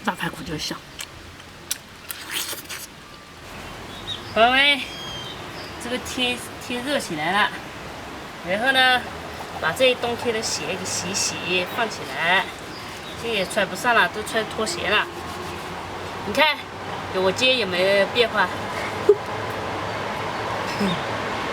大排骨就香。朋友们，这个天热起来了，然后呢，把这一冬天的鞋给洗一洗，放起来。这也穿不上了，都穿拖鞋了。你看，我今天有没有变化？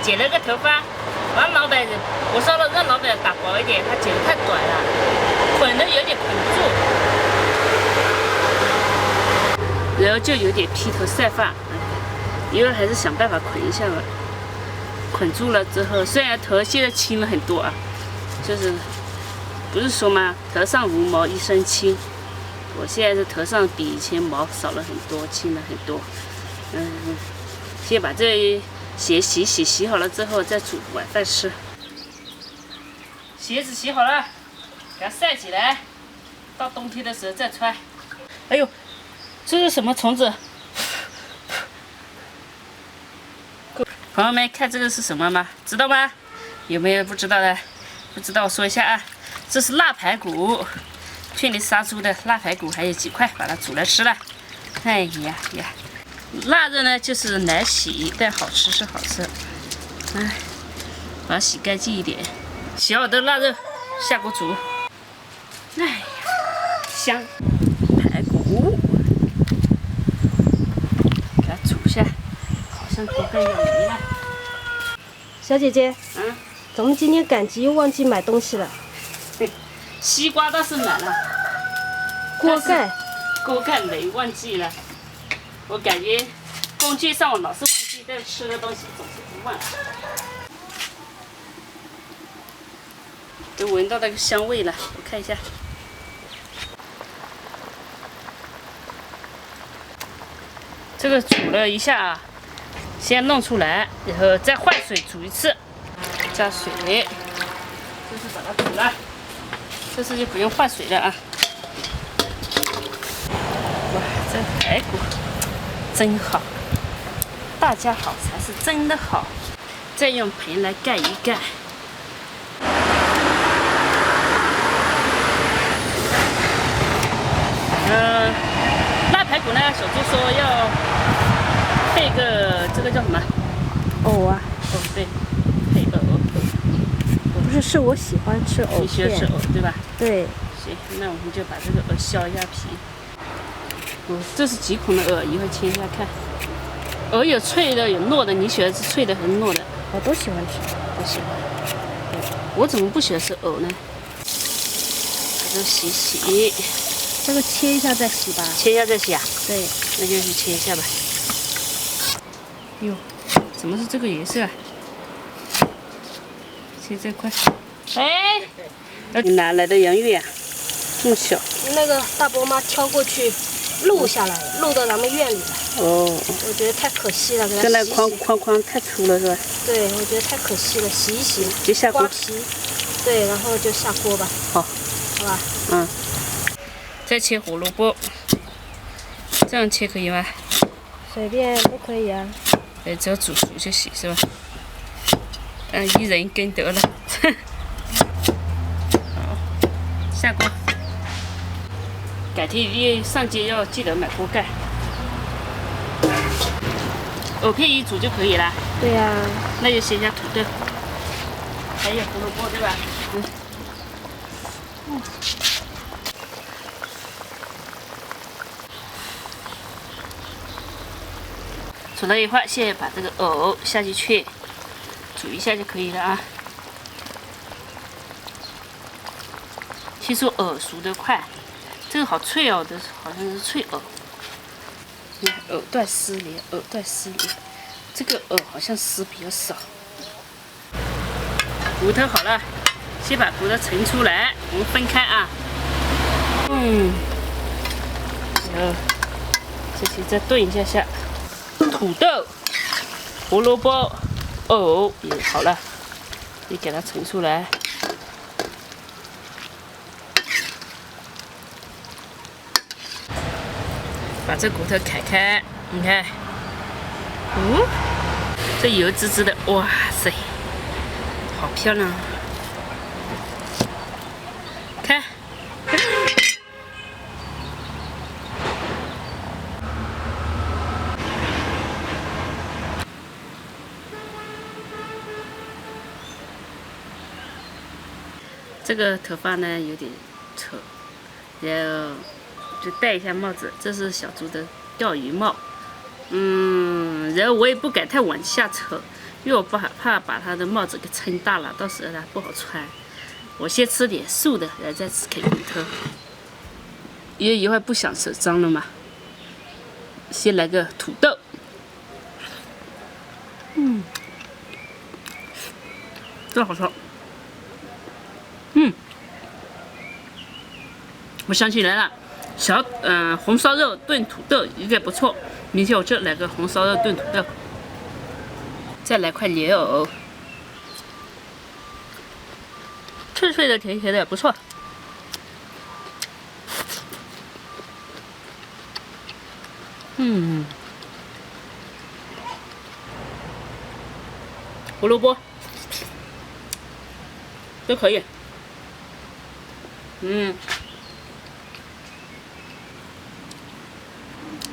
剪了个头发，让老板，我说了让老板打薄一点，他剪得太短了，捆的有点捆住，然后就有点披头散发。以后还是想办法捆一下吧。捆住了之后，虽然头现在轻了很多啊，就是不是说嘛，头上无毛一身轻。我现在是头上比以前毛少了很多，轻了很多。先把这鞋洗好了之后，再煮晚饭吃。鞋子洗好了，给它晒起来，到冬天的时候再穿。哎呦，这是什么虫子？朋友们，看这个是什么吗？知道吗？有没有不知道的？不知道我说一下啊，这是腊排骨，去年杀猪的腊排骨，还有几块，把它煮来吃了。哎呀呀！腊肉呢，就是难洗，但好吃是好吃。把它洗干净一点。洗好的腊肉下锅煮。哎呀，香！排骨，给它煮一下，好像锅盖要没了。小姐姐，咱们今天赶集又忘记买东西了。西瓜倒是买了，锅盖没忘记了。我感觉工具上我老是忘记，但吃的东西总是不忘。都闻到那个香味了，我看一下。这个煮了一下啊，先弄出来，然后再换水煮一次，加水，这是把它煮了，这次就不用换水了啊。哇，这排骨真好，大家好才是真的好。再用盆来盖一盖。腊排骨呢，小猪说要配个这个叫什么？藕啊？哦，对，配藕。不是我喜欢吃藕片。你喜欢吃藕对吧？对。行，那我们就把这个藕削一下皮。这是几孔的藕，一会儿切一下看。藕有脆的，有糯的，你喜欢吃脆的还是糯的？我都喜欢吃。都喜欢。我怎么不喜欢吃藕呢？把这洗洗。这个切一下再洗吧。切一下再洗啊？对。那就去切一下吧。哟，怎么是这个颜色啊？切这块。哎，你哪来的洋芋呀？这么小。那个大伯妈挑过去录下来了，录到咱们院里了。哦。我觉得太可惜了，给它这那框太粗了是吧？对，我觉得太可惜了，洗一洗。就下锅。刮皮。对，然后就下锅吧。好。好吧。再切胡萝卜，这样切可以吗？随便都可以啊。只要煮熟就行是吧？一人跟得了。好，下锅。改天一上街要记得买锅盖。藕片一煮就可以了。对呀。那就切一下土豆，还有胡萝卜对吧？煮了一会儿，现在把这个藕下进去煮一下就可以了啊。听说藕熟得快，这个好脆哦，这好像是脆藕。藕断丝连，藕断丝连。这个藕好像丝比较少。骨头好了，先把骨头盛出来，我们分开啊。然后这些再炖一下。土豆、胡萝卜、藕也好了，你给它盛出来。把这骨头砍开，你看，这油滋滋的，哇塞，好漂亮啊！这个头发呢有点丑，然后就戴一下帽子，这是小猪的钓鱼帽。然后我也不敢太往下扯，因为我怕把它的帽子给撑大了，到时候它不好穿。我先吃点素的，然后再吃肯比特，因为一会儿不想手脏了嘛。先来个土豆，这好吃。我想起来了，红烧肉炖土豆应该不错。明天我就来个红烧肉炖土豆，再来块莲藕，脆脆的、甜甜的，不错。胡萝卜都可以。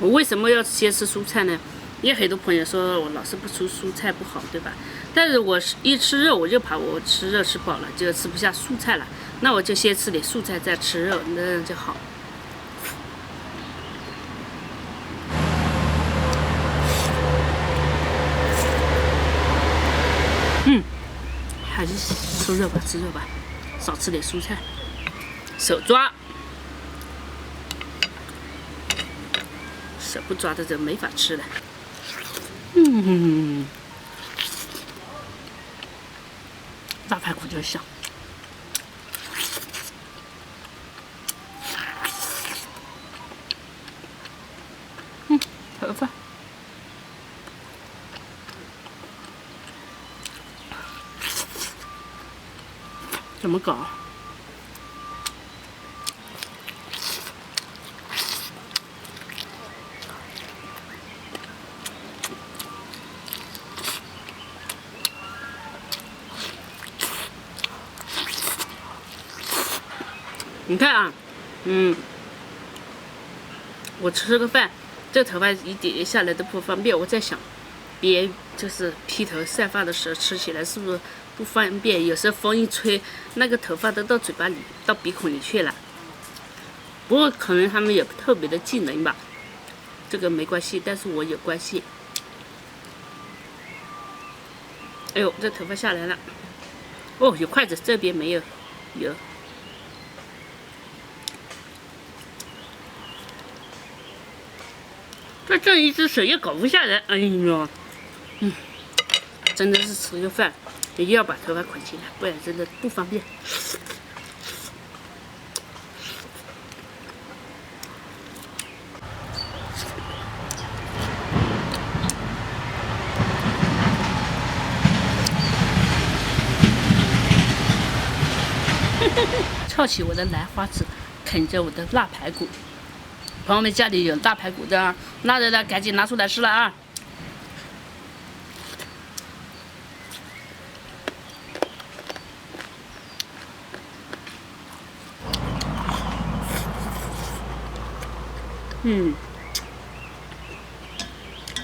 我为什么要先吃蔬菜呢？因为很多朋友说我老是不吃蔬菜不好，对吧？但是我一吃肉，我就怕我吃肉吃饱了，就吃不下蔬菜了。那我就先吃点蔬菜，再吃肉，那样就好。还是吃肉吧，吃肉吧，少吃点蔬菜。手抓。手不抓的就没法吃了。大排骨就香。盒饭。怎么搞？你看啊，我吃个饭，这头发一点下来都不方便。我在想，别人就是披头散发的时候吃起来是不是不方便？有时候风一吹，那个头发都到嘴巴里、到鼻孔里去了。不过可能他们有特别的技能吧，这个没关系，但是我有关系。哎呦，这头发下来了。哦，有筷子，这边没有，有。这一只手也搞不下来，哎呦，真的是吃个饭，一定要把头发捆起来，不然真的不方便。翘起我的兰花指，啃着我的腊排骨。朋友们家里有大排骨的，腊肉的赶紧拿出来吃了啊！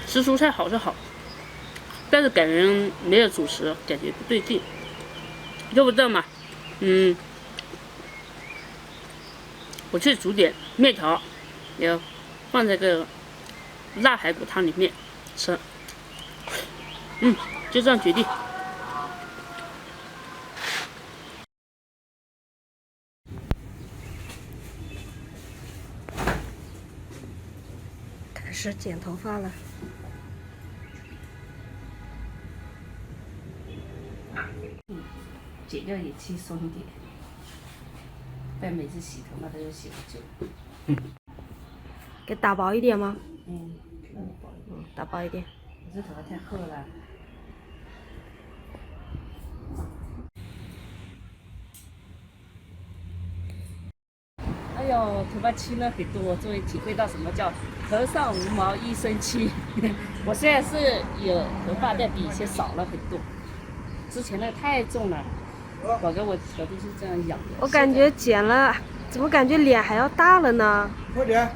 吃蔬菜好是好，但是感觉没有主食，感觉不对劲，对不对嘛？我去煮点面条。要放在个腊排骨汤里面吃，就这样决定。开始剪头发了。剪掉也轻松一点，不然每次洗头发都要洗很久。给打薄一点吗？打薄一点。我这头发太厚了。哎呦，头发轻了很多，终于体会到什么叫头上无毛一身轻。我现在是有头发，但比以前少了很多。之前那个太重了，宝哥我头都是这样养的。我感觉剪了，怎么感觉脸还要大了呢？快点。